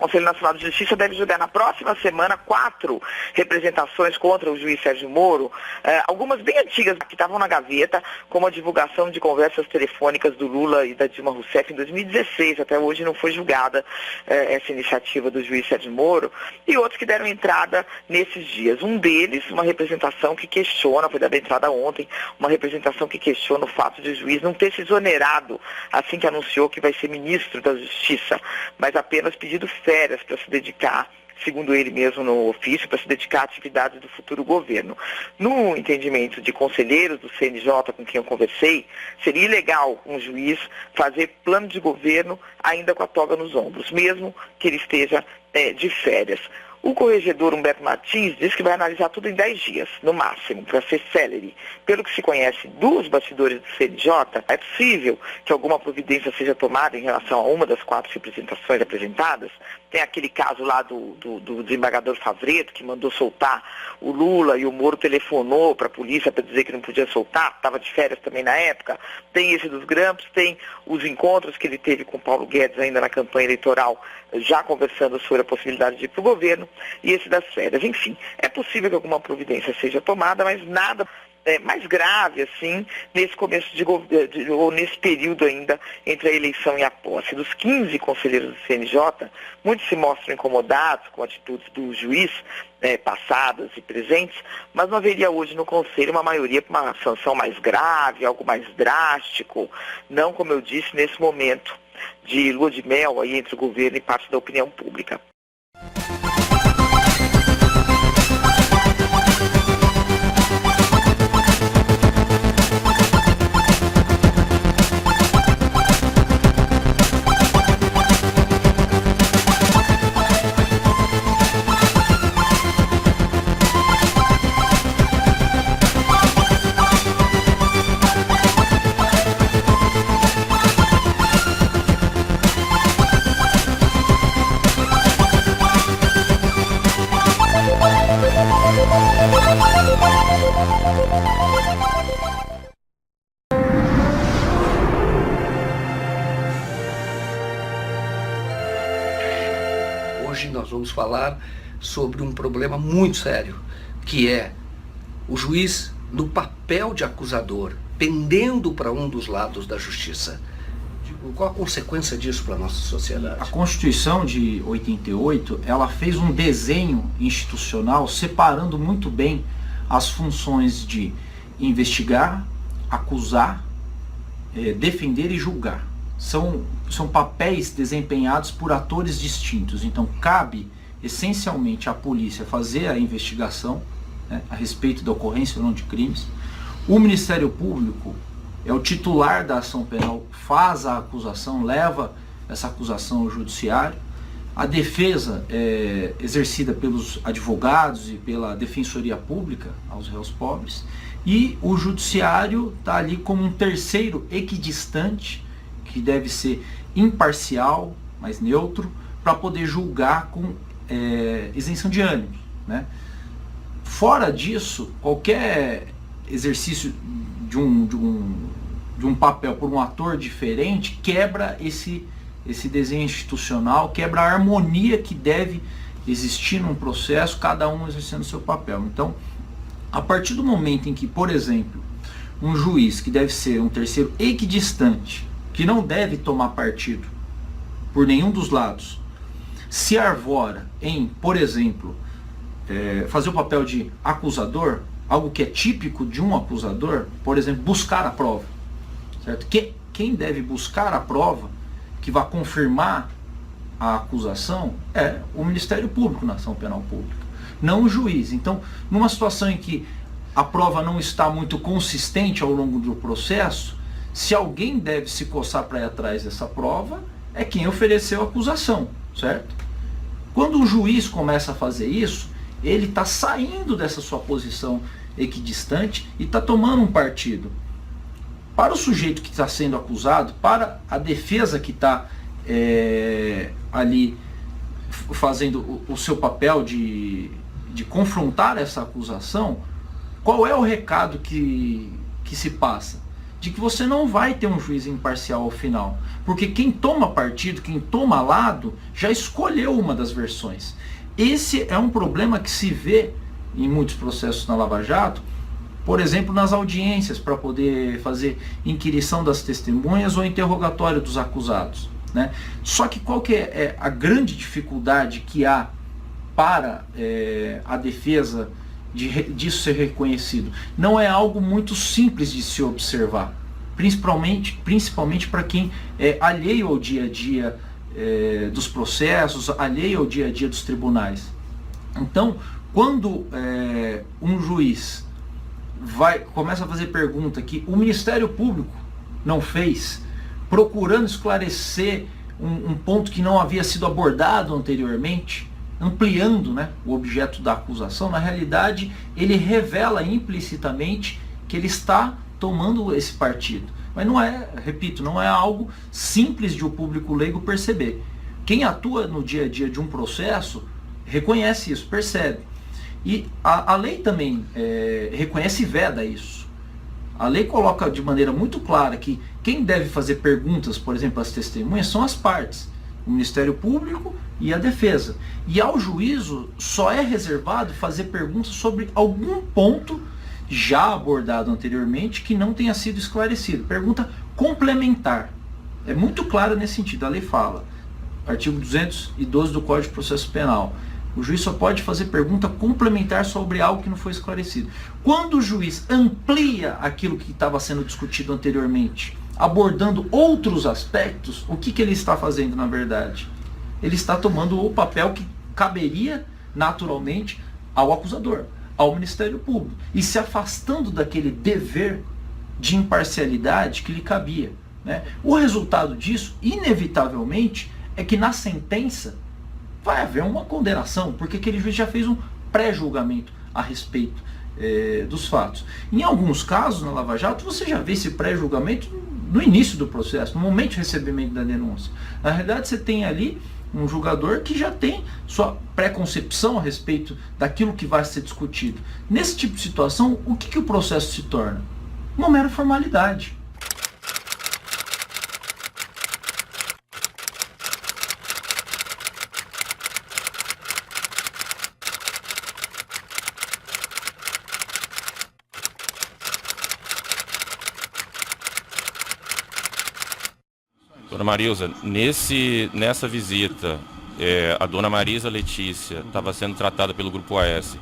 Conselho Nacional de Justiça deve julgar na próxima semana 4 representações contra o juiz Sérgio Moro, algumas bem antigas que estavam na gaveta, como a divulgação de conversas telefônicas do Lula e da Dilma Rousseff em 2016. Até hoje não foi julgada essa iniciativa do juiz Sérgio Moro, e outros que deram entrada nesses dias. Um deles, uma representação que questiona, foi dada entrada ontem, uma representação que questiona o fato de o juiz não ter se exonerado assim que anunciou que vai ser ministro da Justiça, mas apenas pedido férias para se dedicar, segundo ele mesmo no ofício, para se dedicar à atividade do futuro governo. No entendimento de conselheiros do CNJ com quem eu conversei, seria ilegal um juiz fazer plano de governo ainda com a toga nos ombros, mesmo que ele esteja de férias. O corregedor Humberto Martins diz que vai analisar tudo em 10 dias, no máximo, para ser célere. Pelo que se conhece dos bastidores do CNJ, é possível que alguma providência seja tomada em relação a uma das 4 representações apresentadas. Tem aquele caso lá do desembargador Favreto, que mandou soltar o Lula e o Moro telefonou para a polícia para dizer que não podia soltar, estava de férias também na época. Tem esse dos grampos, tem os encontros que ele teve com Paulo Guedes ainda na campanha eleitoral, já conversando sobre a possibilidade de ir para o governo, e esse das férias. Enfim, é possível que alguma providência seja tomada, mas nada mais grave, assim, nesse começo ou nesse período ainda entre a eleição e a posse. Dos 15 conselheiros do CNJ, muitos se mostram incomodados com atitudes do juiz, passadas e presentes, mas não haveria hoje no Conselho uma maioria para uma sanção mais grave, algo mais drástico, não, como eu disse, nesse momento de lua de mel aí entre o governo e parte da opinião pública. Hoje nós vamos falar sobre um problema muito sério, que é o juiz no papel de acusador, pendendo para um dos lados da justiça. Qual a consequência disso para a nossa sociedade? A Constituição de 88, ela fez um desenho institucional separando muito bem as funções de investigar, acusar, defender e julgar. São papéis desempenhados por atores distintos. Então cabe essencialmente à polícia fazer a investigação, né, a respeito da ocorrência ou não de crimes. O Ministério Público é o titular da ação penal, faz a acusação, leva essa acusação ao judiciário. A defesa é exercida pelos advogados e pela Defensoria Pública aos réus pobres. E o judiciário está ali como um terceiro equidistante, que deve ser imparcial, mas neutro, para poder julgar com isenção de ânimos, né? Fora disso, qualquer exercício de um papel por um ator diferente quebra esse desenho institucional, quebra a harmonia que deve existir num processo, cada um exercendo o seu papel. Então, a partir do momento em que, por exemplo, um juiz que deve ser um terceiro equidistante, que não deve tomar partido por nenhum dos lados, se arvora em, por exemplo, fazer o papel de acusador, algo que é típico de um acusador, por exemplo, buscar a prova, certo? Quem deve buscar a prova que vai confirmar a acusação é o Ministério Público na ação penal pública, não o juiz. Então, numa situação em que a prova não está muito consistente ao longo do processo, se alguém deve se coçar para ir atrás dessa prova, é quem ofereceu a acusação, certo? Quando o juiz começa a fazer isso, ele está saindo dessa sua posição equidistante e está tomando um partido. Para o sujeito que está sendo acusado, para a defesa que está ali fazendo o seu papel de confrontar essa acusação, qual é o recado que se passa? de que você não vai ter um juiz imparcial ao final. Porque quem toma partido, quem toma lado, já escolheu uma das versões. Esse é um problema que se vê em muitos processos na Lava Jato, por exemplo, nas audiências, para poder fazer inquirição das testemunhas ou interrogatório dos acusados, né? Só que qual que é a grande dificuldade que há para a defesa disso ser reconhecido? Não é algo muito simples de se observar, principalmente para quem é alheio ao dia a dia dos processos, alheio ao dia a dia dos tribunais. Então, quando um juiz começa a fazer pergunta que o Ministério Público não fez, procurando esclarecer um ponto que não havia sido abordado anteriormente, ampliando, né, o objeto da acusação, na realidade ele revela implicitamente que ele está tomando esse partido. Mas não é, repito, não é algo simples de o público leigo perceber. Quem atua no dia a dia de um processo reconhece isso, percebe. E a lei também reconhece e veda isso. A lei coloca de maneira muito clara que quem deve fazer perguntas, por exemplo, às testemunhas, são as partes, o Ministério Público e a defesa. E ao juízo só é reservado fazer perguntas sobre algum ponto já abordado anteriormente que não tenha sido esclarecido. Pergunta complementar. É muito claro nesse sentido. A lei fala, artigo 212 do Código de Processo Penal, o juiz só pode fazer pergunta complementar sobre algo que não foi esclarecido. Quando o juiz amplia aquilo que estava sendo discutido anteriormente, abordando outros aspectos, o que ele está fazendo na verdade? Ele está tomando o papel que caberia naturalmente ao acusador, ao Ministério Público, e se afastando daquele dever de imparcialidade que lhe cabia, né? O resultado disso, inevitavelmente, é que na sentença vai haver uma condenação, porque aquele juiz já fez um pré-julgamento a respeito dos fatos. Em alguns casos, na Lava Jato, você já vê esse pré-julgamento no início do processo, no momento de recebimento da denúncia. Na realidade, você tem ali um julgador que já tem sua pré-concepção a respeito daquilo que vai ser discutido. Nesse tipo de situação, o que o processo se torna? Uma mera formalidade. Dona Marilza, nessa visita, a dona Marisa Letícia estava sendo tratada pelo Grupo AS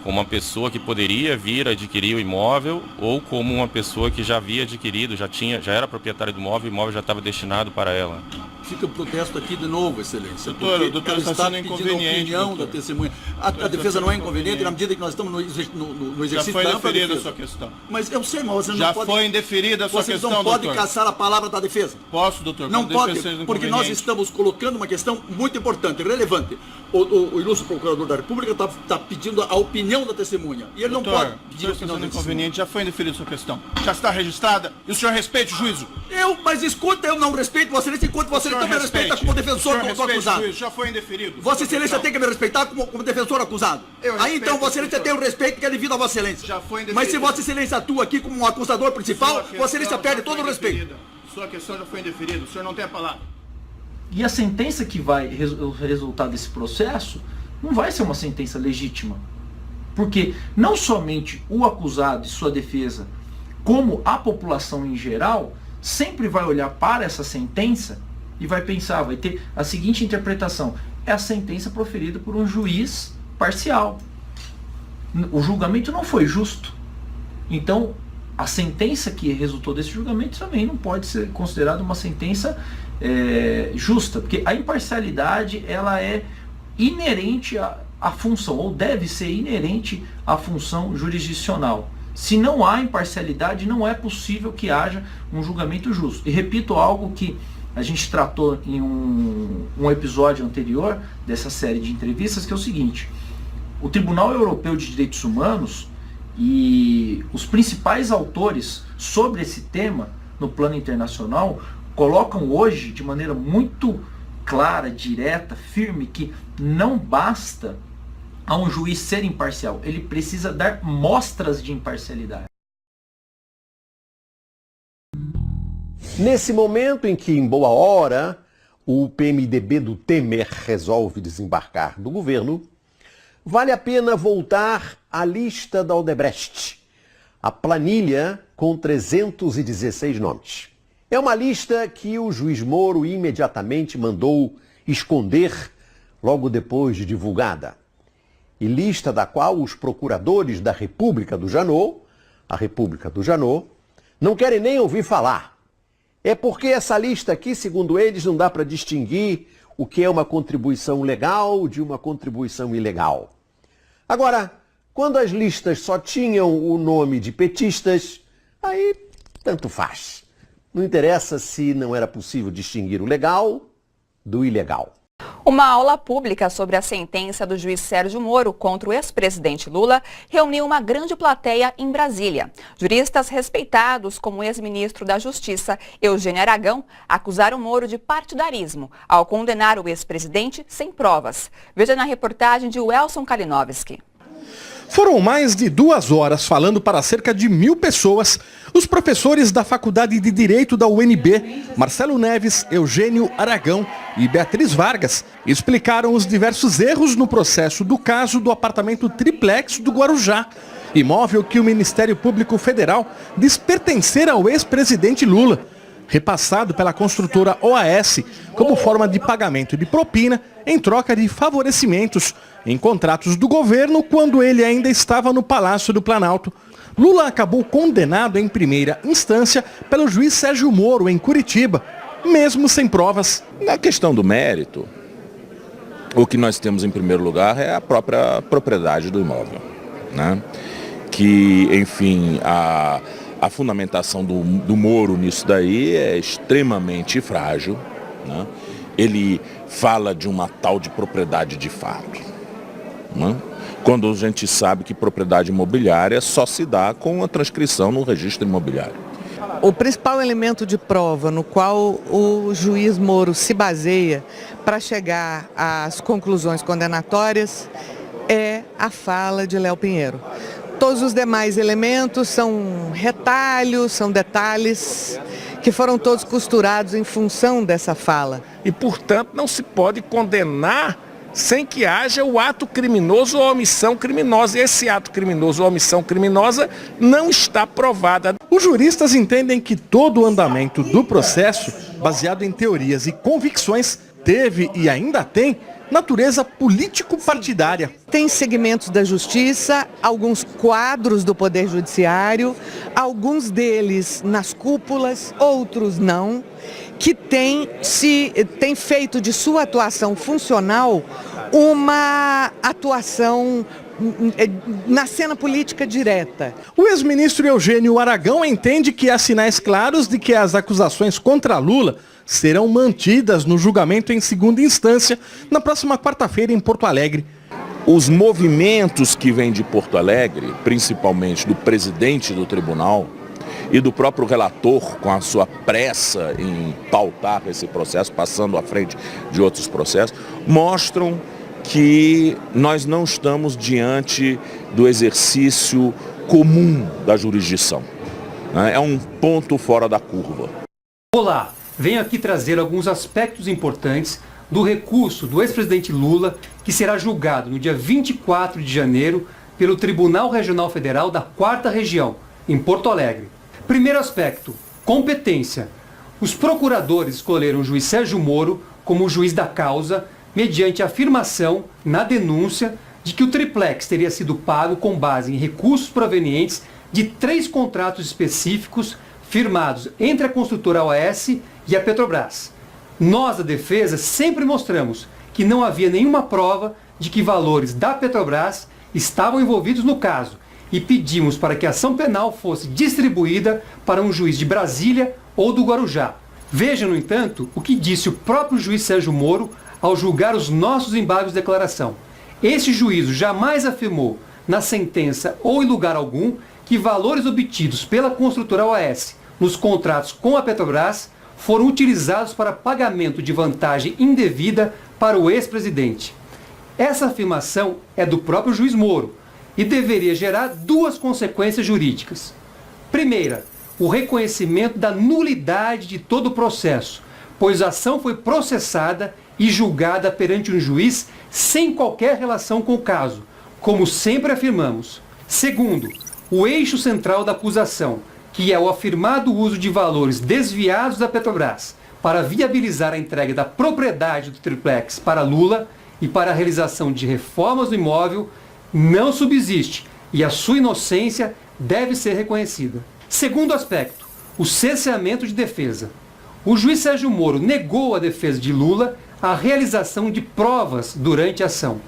como uma pessoa que poderia vir a adquirir o imóvel ou como uma pessoa que já havia adquirido, já era proprietária do imóvel, o imóvel já estava destinado para ela? Fica o protesto aqui de novo, Excelência. Doutor, ela está sendo inconveniente. A opinião da testemunha. A defesa não é inconveniente na medida que nós estamos no exercício da ampla defesa. Já foi indeferida a sua questão. Mas eu sei, mas você não pode... Já foi indeferida a sua questão, doutor. Você não pode caçar a palavra da defesa. Posso, doutor? Não pode, porque nós estamos colocando uma questão muito importante, relevante. O ilustre procurador da República está pedindo a opinião da testemunha. E ele não pode pedir a opinião da testemunha. Já foi indeferida a sua questão. Já está registrada. E o senhor respeite o juízo? Mas escuta, eu não respeito Vossa Excelência enquanto você não me respeita como defensor do acusado. Já foi indeferido. Vossa Excelência tem que me respeitar como defensor acusado. Aí então Vossa Excelência tem o respeito que é devido a Vossa Excelência. Já foi indeferido. Mas se Vossa Excelência atua aqui como um acusador principal, Vossa Excelência perde todo o respeito. Sua questão já foi indeferida. O senhor não tem a palavra. E a sentença que vai resultar desse processo não vai ser uma sentença legítima. Porque não somente o acusado e sua defesa, como a população em geral, sempre vai olhar para essa sentença e vai pensar, vai ter a seguinte interpretação: é a sentença proferida por um juiz parcial. O julgamento não foi justo. Então, a sentença que resultou desse julgamento também não pode ser considerada uma sentença justa, porque a imparcialidade ela é inerente à função, ou deve ser inerente à função jurisdicional. Se não há imparcialidade, não é possível que haja um julgamento justo. E repito algo que a gente tratou em um episódio anterior dessa série de entrevistas, que é o seguinte: o Tribunal Europeu de Direitos Humanos e os principais autores sobre esse tema no plano internacional colocam hoje de maneira muito clara, direta, firme, que não basta a um juiz ser imparcial, ele precisa dar mostras de imparcialidade. Nesse momento em que, em boa hora, o PMDB do Temer resolve desembarcar do governo, vale a pena voltar à lista da Odebrecht, a planilha com 316 nomes. É uma lista que o juiz Moro imediatamente mandou esconder logo depois de divulgada. E lista da qual os procuradores da República do Janot, a República do Janot, não querem nem ouvir falar. É porque essa lista aqui, segundo eles, não dá para distinguir o que é uma contribuição legal de uma contribuição ilegal. Agora, quando as listas só tinham o nome de petistas, aí tanto faz. Não interessa se não era possível distinguir o legal do ilegal. Uma aula pública sobre a sentença do juiz Sérgio Moro contra o ex-presidente Lula reuniu uma grande plateia em Brasília. Juristas respeitados, como o ex-ministro da Justiça, Eugênio Aragão, acusaram Moro de partidarismo ao condenar o ex-presidente sem provas. Veja na reportagem de Welson Kalinowski. Foram mais de 2 horas falando para cerca de 1.000 pessoas, os professores da Faculdade de Direito da UNB, Marcelo Neves, Eugênio Aragão e Beatriz Vargas, explicaram os diversos erros no processo do caso do apartamento triplex do Guarujá, imóvel que o Ministério Público Federal diz pertencer ao ex-presidente Lula, repassado pela construtora OAS como forma de pagamento de propina em troca de favorecimentos em contratos do governo quando ele ainda estava no Palácio do Planalto. Lula acabou condenado em primeira instância pelo juiz Sérgio Moro em Curitiba, mesmo sem provas. Na questão do mérito, o que nós temos em primeiro lugar é a própria propriedade do imóvel, né? Que, enfim, a fundamentação do Moro nisso daí é extremamente frágil, né? Ele fala de uma tal de propriedade de fato, né? Quando a gente sabe que propriedade imobiliária só se dá com a transcrição no registro imobiliário. O principal elemento de prova no qual o juiz Moro se baseia para chegar às conclusões condenatórias é a fala de Léo Pinheiro. Todos os demais elementos são retalhos, são detalhes que foram todos costurados em função dessa fala. E, portanto, não se pode condenar sem que haja o ato criminoso ou a omissão criminosa. E esse ato criminoso ou omissão criminosa não está provada. Os juristas entendem que todo o andamento do processo, baseado em teorias e convicções, teve e ainda tem natureza político-partidária. Tem segmentos da justiça, alguns quadros do Poder Judiciário, alguns deles nas cúpulas, outros não, que tem feito de sua atuação funcional uma atuação na cena política direta. O ex-ministro Eugênio Aragão entende que há sinais claros de que as acusações contra Lula serão mantidas no julgamento em segunda instância na próxima quarta-feira em Porto Alegre. Os movimentos que vêm de Porto Alegre, principalmente do presidente do tribunal e do próprio relator, com a sua pressa em pautar esse processo, passando à frente de outros processos, mostram que nós não estamos diante do exercício comum da jurisdição. É um ponto fora da curva. Olá, venho aqui trazer alguns aspectos importantes do recurso do ex-presidente Lula, que será julgado no dia 24 de janeiro pelo Tribunal Regional Federal da 4ª Região, em Porto Alegre. Primeiro aspecto, competência. Os procuradores escolheram o juiz Sérgio Moro como juiz da causa, mediante a afirmação na denúncia de que o triplex teria sido pago com base em recursos provenientes de 3 contratos específicos firmados entre a construtora OAS e a Petrobras. Nós, da defesa, sempre mostramos que não havia nenhuma prova de que valores da Petrobras estavam envolvidos no caso e pedimos para que a ação penal fosse distribuída para um juiz de Brasília ou do Guarujá. Veja, no entanto, o que disse o próprio juiz Sérgio Moro ao julgar os nossos embargos de declaração. Esse juízo jamais afirmou, na sentença ou em lugar algum, que valores obtidos pela construtora OAS nos contratos com a Petrobras foram utilizados para pagamento de vantagem indevida para o ex-presidente. Essa afirmação é do próprio juiz Moro e deveria gerar 2 consequências jurídicas. Primeira, o reconhecimento da nulidade de todo o processo, pois a ação foi processada e julgada perante um juiz sem qualquer relação com o caso, como sempre afirmamos. Segundo, o eixo central da acusação, que é o afirmado uso de valores desviados da Petrobras para viabilizar a entrega da propriedade do triplex para Lula e para a realização de reformas no imóvel, não subsiste e a sua inocência deve ser reconhecida. Segundo aspecto, o cerceamento de defesa. O juiz Sérgio Moro negou à defesa de Lula a realização de provas durante a ação.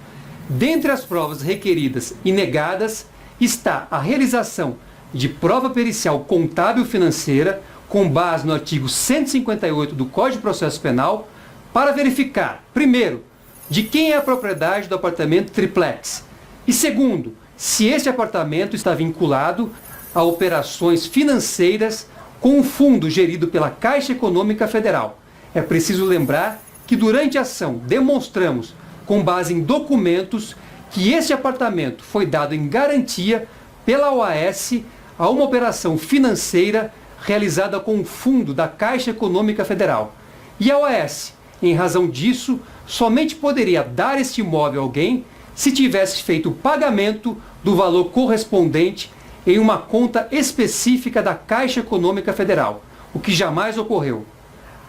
Dentre as provas requeridas e negadas está a realização de prova pericial contábil financeira com base no artigo 158 do Código de Processo Penal para verificar, primeiro, de quem é a propriedade do apartamento triplex e segundo, se este apartamento está vinculado a operações financeiras com um fundo gerido pela Caixa Econômica Federal. É preciso lembrar que durante a ação demonstramos, com base em documentos, que este apartamento foi dado em garantia pela OAS a uma operação financeira realizada com um fundo da Caixa Econômica Federal. E a OAS, em razão disso, somente poderia dar este imóvel a alguém se tivesse feito o pagamento do valor correspondente em uma conta específica da Caixa Econômica Federal, o que jamais ocorreu.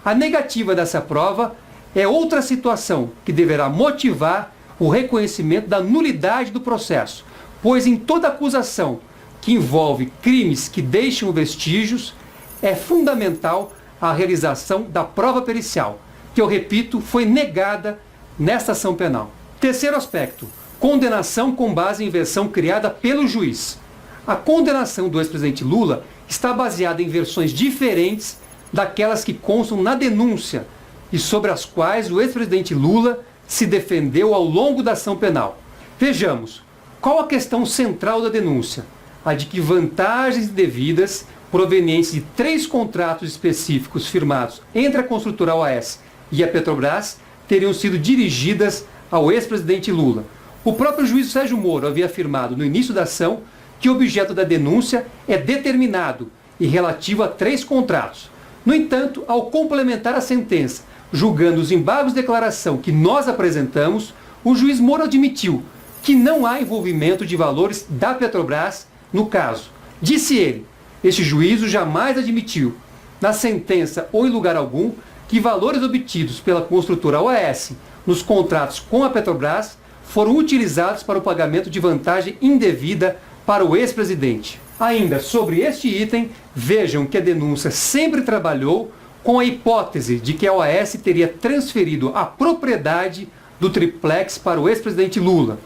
A negativa dessa prova é outra situação que deverá motivar o reconhecimento da nulidade do processo, pois em toda acusação que envolve crimes que deixam vestígios, é fundamental a realização da prova pericial, que, eu repito, foi negada nesta ação penal. Terceiro aspecto, condenação com base em versão criada pelo juiz. A condenação do ex-presidente Lula está baseada em versões diferentes daquelas que constam na denúncia e sobre as quais o ex-presidente Lula se defendeu ao longo da ação penal. Vejamos, qual a questão central da denúncia? A de que vantagens indevidas provenientes de 3 contratos específicos firmados entre a construtora OAS e a Petrobras teriam sido dirigidas ao ex-presidente Lula. O próprio juiz Sérgio Moro havia afirmado no início da ação que o objeto da denúncia é determinado e relativo a 3 contratos. No entanto, ao complementar a sentença, julgando os embargos de declaração que nós apresentamos, o juiz Moro admitiu que não há envolvimento de valores da Petrobras no caso. Disse ele, este juízo jamais admitiu, na sentença ou em lugar algum, que valores obtidos pela construtora OAS nos contratos com a Petrobras foram utilizados para o pagamento de vantagem indevida para o ex-presidente. Ainda sobre este item, vejam que a denúncia sempre trabalhou com a hipótese de que a OAS teria transferido a propriedade do triplex para o ex-presidente Lula.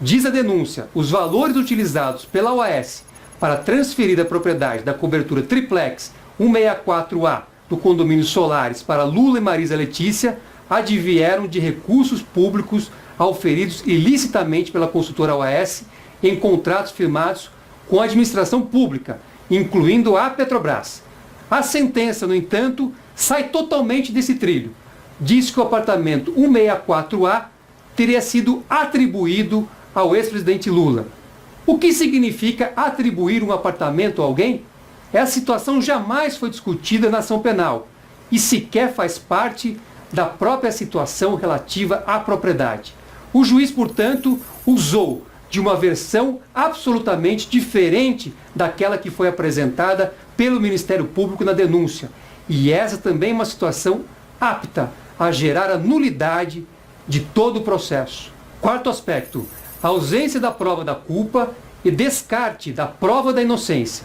Diz a denúncia, os valores utilizados pela OAS para transferir a propriedade da cobertura triplex 164A do condomínio Solares para Lula e Marisa Letícia advieram de recursos públicos auferidos ilicitamente pela consultora OAS em contratos firmados com a administração pública, incluindo a Petrobras. A sentença, no entanto, sai totalmente desse trilho. Diz que o apartamento 164A teria sido atribuído ao ex-presidente Lula. O que significa atribuir um apartamento a alguém? Essa situação jamais foi discutida na ação penal e sequer faz parte da própria situação relativa à propriedade. O juiz, portanto, usou de uma versão absolutamente diferente daquela que foi apresentada pelo Ministério Público na denúncia. E essa também é uma situação apta a gerar a nulidade de todo o processo. Quarto aspecto, a ausência da prova da culpa e descarte da prova da inocência.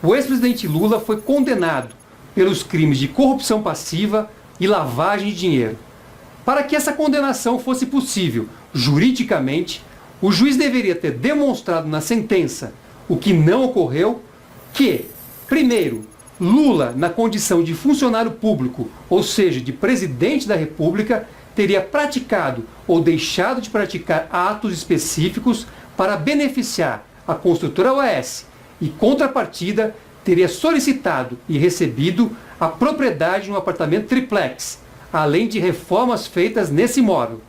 O ex-presidente Lula foi condenado pelos crimes de corrupção passiva e lavagem de dinheiro. Para que essa condenação fosse possível juridicamente, o juiz deveria ter demonstrado na sentença, o que não ocorreu, que, primeiro, Lula, na condição de funcionário público, ou seja, de presidente da República, teria praticado ou deixado de praticar atos específicos para beneficiar a construtora OAS e, contrapartida, teria solicitado e recebido a propriedade de um apartamento triplex, além de reformas feitas nesse imóvel.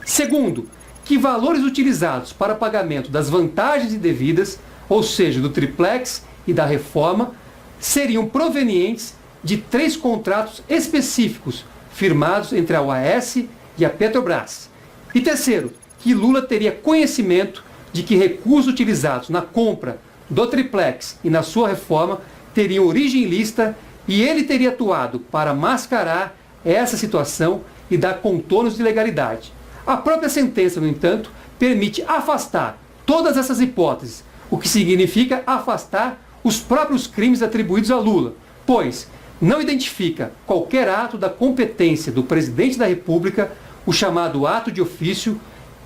Segundo, que valores utilizados para pagamento das vantagens indevidas, ou seja, do triplex e da reforma, seriam provenientes de 3 contratos específicos firmados entre a OAS e a Petrobras. E terceiro, que Lula teria conhecimento de que recursos utilizados na compra do triplex e na sua reforma teriam origem ilícita e ele teria atuado para mascarar essa situação e dar contornos de legalidade. A própria sentença, no entanto, permite afastar todas essas hipóteses, o que significa afastar os próprios crimes atribuídos a Lula, pois não identifica qualquer ato da competência do presidente da República, o chamado ato de ofício,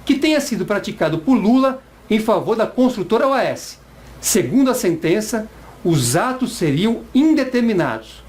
que tenha sido praticado por Lula em favor da construtora OAS. Segundo a sentença, os atos seriam indeterminados.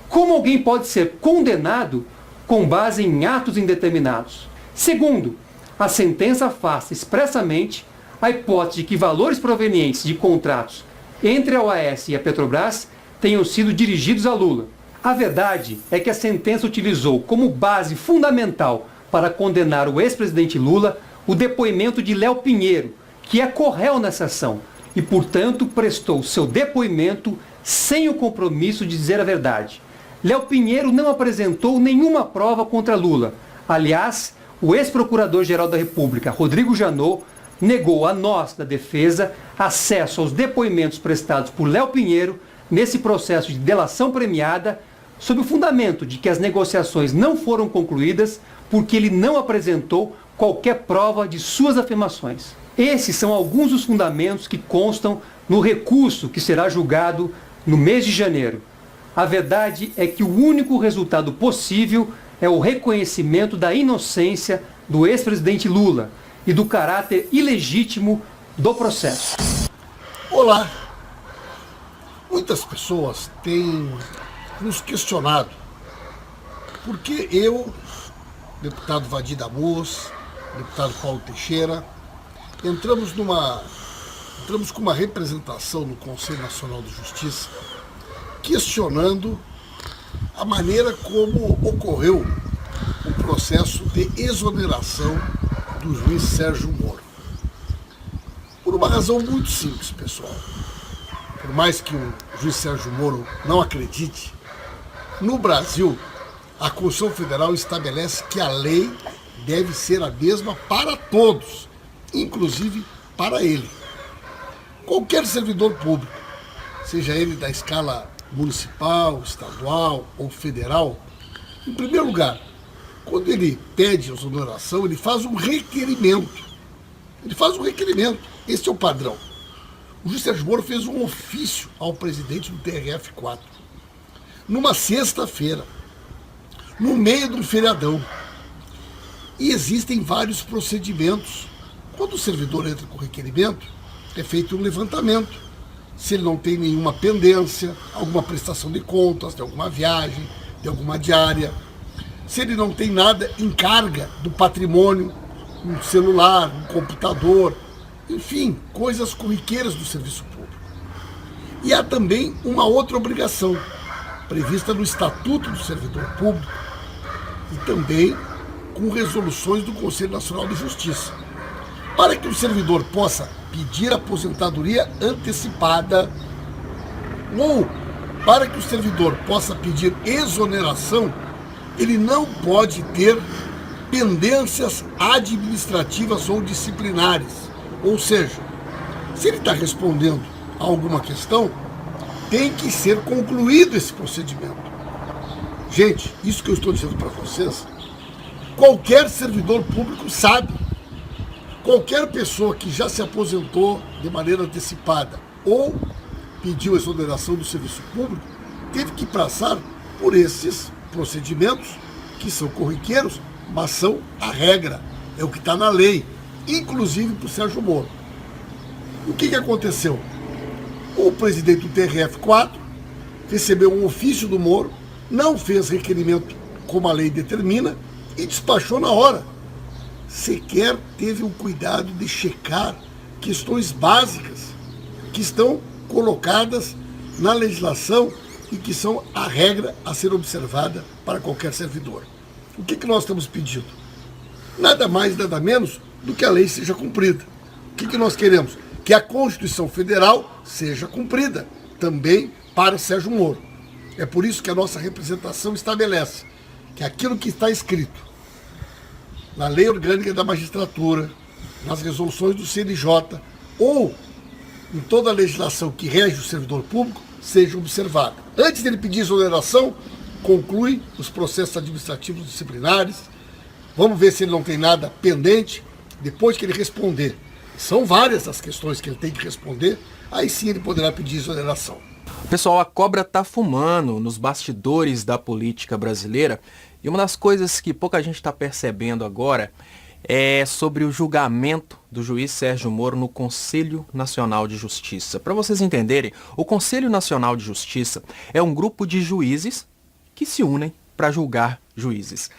Como alguém pode ser condenado com base em atos indeterminados? Segundo, a sentença afasta expressamente a hipótese de que valores provenientes de contratos entre a OAS e a Petrobras tenham sido dirigidos a Lula. A verdade é que a sentença utilizou como base fundamental para condenar o ex-presidente Lula o depoimento de Léo Pinheiro, que é corréu nessa ação, e, portanto, prestou seu depoimento sem o compromisso de dizer a verdade. Léo Pinheiro não apresentou nenhuma prova contra Lula. Aliás, o ex-procurador-geral da República, Rodrigo Janot, negou a nós, da defesa, acesso aos depoimentos prestados por Léo Pinheiro nesse processo de delação premiada, sob o fundamento de que as negociações não foram concluídas porque ele não apresentou qualquer prova de suas afirmações. Esses são alguns dos fundamentos que constam no recurso que será julgado no mês de janeiro. A verdade é que o único resultado possível é o reconhecimento da inocência do ex-presidente Lula e do caráter ilegítimo do processo. Olá! Muitas pessoas têm nos questionado por que eu, deputado Vadir Damus, deputado Paulo Teixeira, entramos com uma representação no Conselho Nacional de Justiça questionando a maneira como ocorreu o processo de exoneração do juiz Sérgio Moro. Por uma razão muito simples, pessoal. Por mais que o juiz Sérgio Moro não acredite, no Brasil, a Constituição Federal estabelece que a lei deve ser a mesma para todos, inclusive para ele. Qualquer servidor público, seja ele da escala municipal, estadual ou federal, em primeiro lugar, quando ele pede exoneração, ele faz um requerimento. Esse é o padrão. O juiz Sérgio Moro fez um ofício ao presidente do TRF4, numa sexta-feira, no meio de um feriadão. E existem vários procedimentos. Quando o servidor entra com requerimento, é feito um levantamento. Se ele não tem nenhuma pendência, alguma prestação de contas, de alguma viagem, de alguma diária. Se ele não tem nada em carga do patrimônio, um celular, um computador, enfim, coisas corriqueiras do serviço público. E há também uma outra obrigação, prevista no Estatuto do Servidor Público e também com resoluções do Conselho Nacional de Justiça. Para que o servidor possa pedir aposentadoria antecipada ou para que o servidor possa pedir exoneração, ele não pode ter pendências administrativas ou disciplinares. Ou seja, se ele está respondendo a alguma questão, tem que ser concluído esse procedimento. Gente, isso que eu estou dizendo para vocês, qualquer servidor público sabe. Qualquer pessoa que já se aposentou de maneira antecipada ou pediu exoneração do serviço público, teve que passar por esses procedimentos que são corriqueiros, mas são a regra, é o que está na lei, inclusive para o Sérgio Moro. O que aconteceu? O presidente do TRF4 recebeu um ofício do Moro, não fez requerimento como a lei determina e despachou na hora. Sequer teve o cuidado de checar questões básicas que estão colocadas na legislação e que são a regra a ser observada para qualquer servidor. O que nós estamos pedindo? Nada mais, nada menos do que a lei seja cumprida. O que nós queremos? Que a Constituição Federal seja cumprida, também para Sérgio Moro. É por isso que a nossa representação estabelece que aquilo que está escrito na Lei Orgânica da Magistratura, nas resoluções do CNJ ou em toda a legislação que rege o servidor público, seja observado. Antes dele pedir exoneração, conclui os processos administrativos disciplinares. Vamos ver se ele não tem nada pendente. Depois que ele responder, são várias as questões que ele tem que responder, aí sim ele poderá pedir exoneração. Pessoal, a cobra está fumando nos bastidores da política brasileira e uma das coisas que pouca gente está percebendo agora é sobre o julgamento do juiz Sérgio Moro no Conselho Nacional de Justiça. Para vocês entenderem, o Conselho Nacional de Justiça é um grupo de juízes que se unem para julgar juízes.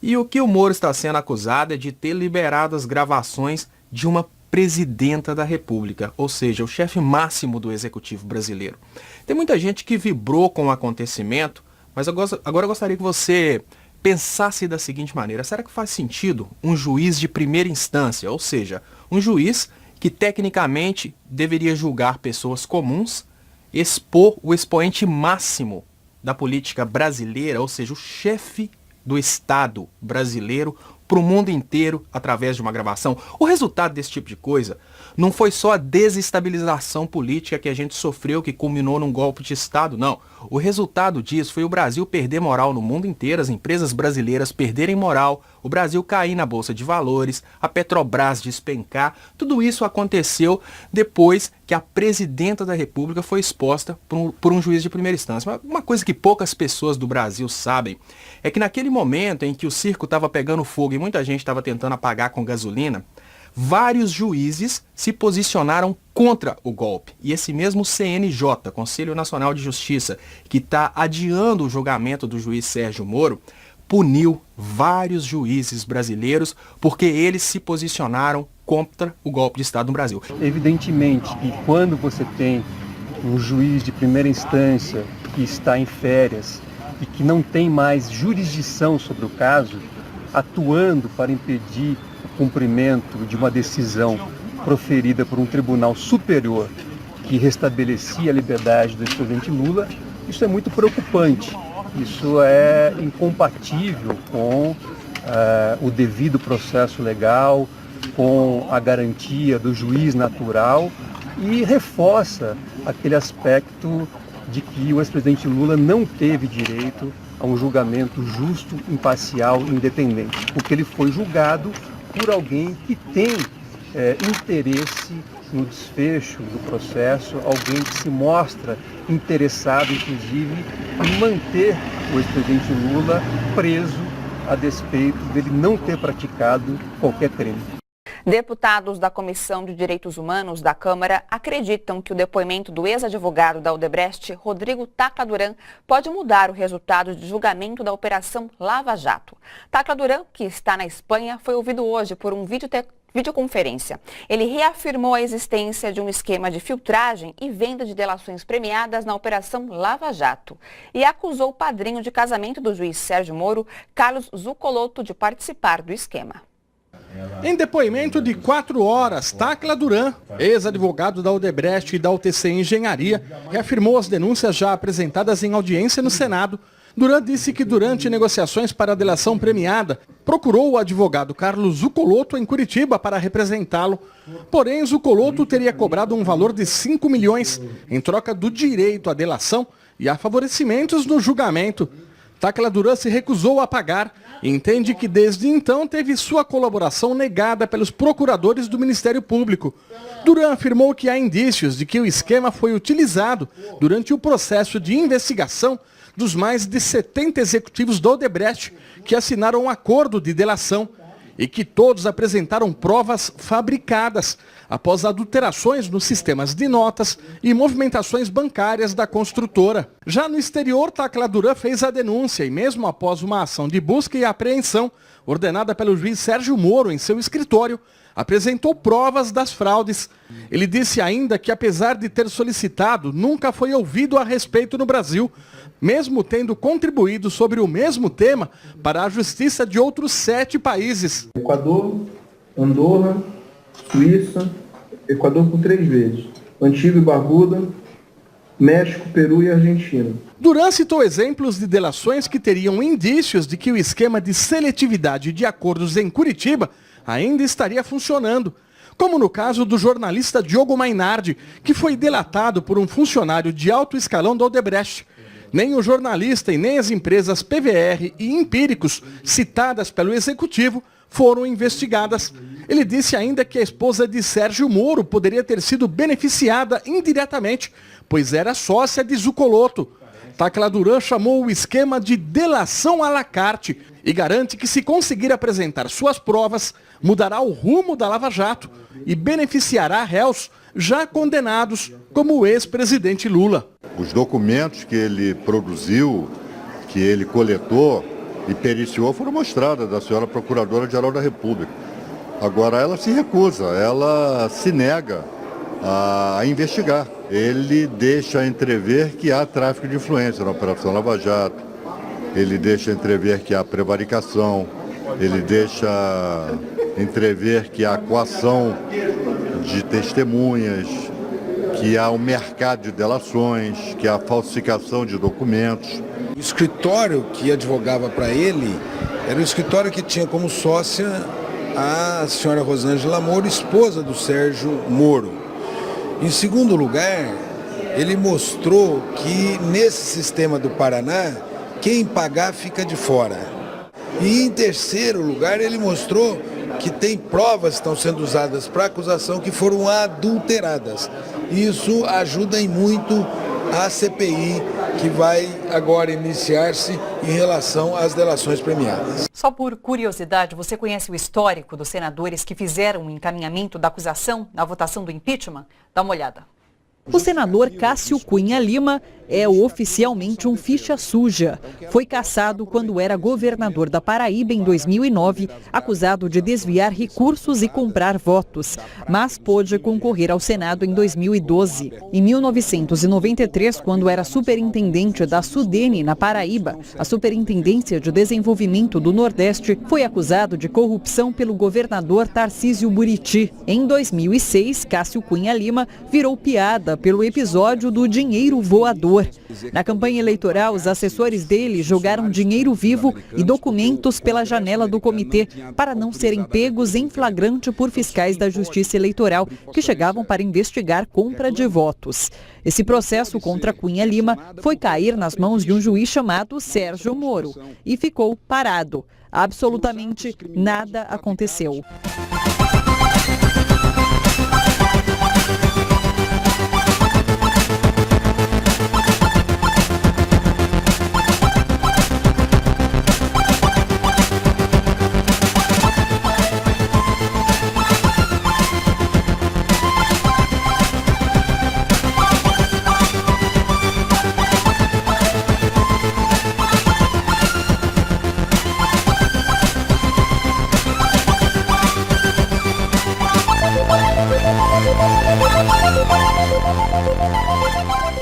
E o que o Moro está sendo acusado é de ter liberado as gravações de uma presidenta da República, ou seja, o chefe máximo do executivo brasileiro. Tem muita gente que vibrou com o acontecimento, mas agora eu gostaria que você pensasse da seguinte maneira: será que faz sentido um juiz de primeira instância, ou seja, um juiz que tecnicamente deveria julgar pessoas comuns, expor o expoente máximo da política brasileira, ou seja, o chefe do Estado brasileiro, para o mundo inteiro através de uma gravação? O resultado desse tipo de coisa não foi só a desestabilização política que a gente sofreu, que culminou num golpe de Estado, não. O resultado disso foi o Brasil perder moral no mundo inteiro, as empresas brasileiras perderem moral, o Brasil cair na Bolsa de Valores, a Petrobras despencar. Tudo isso aconteceu depois que a presidenta da República foi exposta por um juiz de primeira instância. Uma coisa que poucas pessoas do Brasil sabem é que naquele momento em que o circo estava pegando fogo e muita gente estava tentando apagar com gasolina, vários juízes se posicionaram contra o golpe. E esse mesmo CNJ, Conselho Nacional de Justiça, que está adiando o julgamento do juiz Sérgio Moro, puniu vários juízes brasileiros porque eles se posicionaram contra o golpe de Estado no Brasil. Evidentemente que quando você tem um juiz de primeira instância que está em férias e que não tem mais jurisdição sobre o caso, atuando para impedir o cumprimento de uma decisão proferida por um tribunal superior que restabelecia a liberdade do ex-presidente Lula, isso é muito preocupante. Isso é incompatível com o devido processo legal, com a garantia do juiz natural e reforça aquele aspecto de que o ex-presidente Lula não teve direito a um julgamento justo, imparcial e independente, porque ele foi julgado por alguém que tem interesse no desfecho do processo, alguém que se mostra interessado, inclusive, em manter o ex-presidente Lula preso a despeito dele não ter praticado qualquer crime. Deputados da Comissão de Direitos Humanos da Câmara acreditam que o depoimento do ex-advogado da Odebrecht, Rodrigo Tacla Duran, pode mudar o resultado de julgamento da Operação Lava Jato. Tacla Duran, que está na Espanha, foi ouvido hoje por um videoconferência. Ele reafirmou a existência de um esquema de filtragem e venda de delações premiadas na Operação Lava Jato e acusou o padrinho de casamento do juiz Sérgio Moro, Carlos Zuccolotto, de participar do esquema. Em depoimento de 4 horas, Tacla Duran, ex-advogado da Odebrecht e da UTC Engenharia, reafirmou as denúncias já apresentadas em audiência no Senado. Duran disse que durante negociações para a delação premiada, procurou o advogado Carlos Zuccolotto em Curitiba para representá-lo. Porém, Zuccolotto teria cobrado um valor de 5 milhões em troca do direito à delação e a favorecimentos no julgamento. Tacla Duran se recusou a pagar e entende que desde então teve sua colaboração negada pelos procuradores do Ministério Público. Duran afirmou que há indícios de que o esquema foi utilizado durante o processo de investigação dos mais de 70 executivos da Odebrecht que assinaram um acordo de delação e que todos apresentaram provas fabricadas após adulterações nos sistemas de notas e movimentações bancárias da construtora. Já no exterior, Tacla Duran fez a denúncia e mesmo após uma ação de busca e apreensão ordenada pelo juiz Sérgio Moro em seu escritório, apresentou provas das fraudes. Ele disse ainda que, apesar de ter solicitado, nunca foi ouvido a respeito no Brasil, mesmo tendo contribuído sobre o mesmo tema para a justiça de outros 7 países. Equador, Andorra, Suíça, Equador por 3 vezes, Antigua e Barbuda México, Peru e Argentina. Duran citou exemplos de delações que teriam indícios de que o esquema de seletividade de acordos em Curitiba ainda estaria funcionando, como no caso do jornalista Diogo Mainardi, que foi delatado por um funcionário de alto escalão da Odebrecht. Nem o jornalista e nem as empresas PVR e Empíricos, citadas pelo executivo, foram investigadas. Ele disse ainda que a esposa de Sérgio Moro poderia ter sido beneficiada indiretamente, pois era sócia de Zucoloto. Tacla Duran chamou o esquema de delação à la carte e garante que, se conseguir apresentar suas provas, mudará o rumo da Lava Jato e beneficiará réus já condenados, como o ex-presidente Lula. Os documentos que ele produziu, que ele coletou e periciou foram mostrados da senhora Procuradora-Geral da República. Agora ela se recusa, ela se nega a investigar. Ele deixa entrever que há tráfico de influência na Operação Lava Jato, ele deixa entrever que há prevaricação, ele deixa entrever que há coação de testemunhas, que há um mercado de delações, que há falsificação de documentos. O escritório que advogava para ele era o escritório que tinha como sócia a senhora Rosângela Moro, esposa do Sérgio Moro. Em segundo lugar, ele mostrou que nesse sistema do Paraná, quem pagar fica de fora. E em terceiro lugar, ele mostrou que tem provas que estão sendo usadas para acusação que foram adulteradas. Isso ajuda em muito a CPI que vai agora iniciar-se em relação às delações premiadas. Só por curiosidade, você conhece o histórico dos senadores que fizeram o encaminhamento da acusação na votação do impeachment? Dá uma olhada. O senador Cássio Cunha Lima é oficialmente um ficha suja. Foi cassado quando era governador da Paraíba em 2009, acusado de desviar recursos e comprar votos, mas pôde concorrer ao Senado em 2012. Em 1993, quando era superintendente da Sudene, na Paraíba, a Superintendência de Desenvolvimento do Nordeste, foi acusado de corrupção pelo governador Tarcísio Buriti. Em 2006, Cássio Cunha Lima virou piada pelo episódio do dinheiro voador. Na campanha eleitoral, os assessores dele jogaram dinheiro vivo e documentos pela janela do comitê para não serem pegos em flagrante por fiscais da Justiça Eleitoral que chegavam para investigar compra de votos. Esse processo contra Cunha Lima foi cair nas mãos de um juiz chamado Sérgio Moro e ficou parado. Absolutamente nada aconteceu. Thank you.